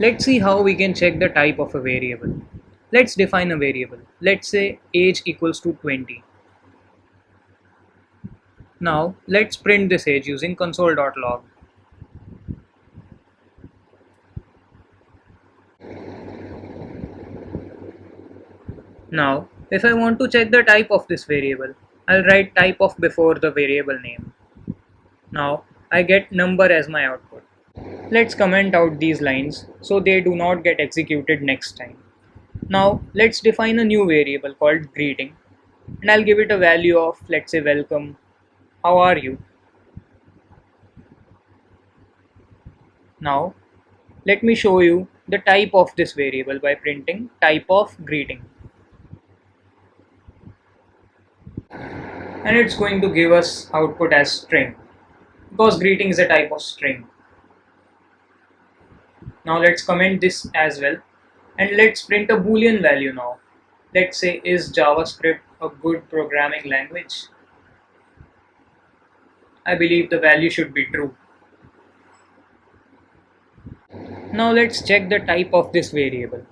Let's see how we can check the type of a variable. Let's define a variable. Let's say age equals to 20. Now let's print this age using console.log. Now if I want to check the type of this variable, I'll write type of before the variable name. Now I get number as my output. Let's comment out these lines so they do not get executed next time. Now let's define a new variable called greeting, and I'll give it a value of, let's say, welcome, how are you. Now let me show you the type of this variable by printing type of greeting, and it's going to give us output as string because greeting is a type of string. Now let's comment this as well, and let's print a boolean value now. Let's say, is JavaScript a good programming language? I believe the value should be true. Now let's check the type of this variable.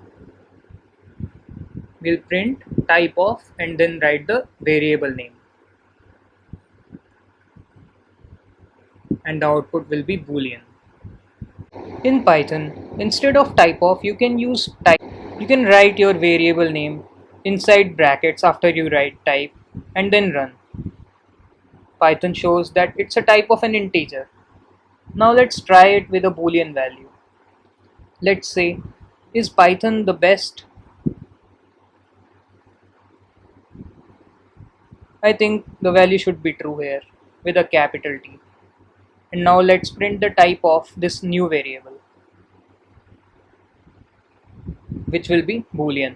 We'll print type of and then write the variable name, and the output will be boolean. In Python, instead of type of, you can use type. You can write your variable name inside brackets after you write type and then run. Python shows that it's a type of an integer. Now let's try it with a boolean value. Let's say, is Python the best? I think the value should be true here with a capital T. And now let's print the type of this new variable, which will be boolean.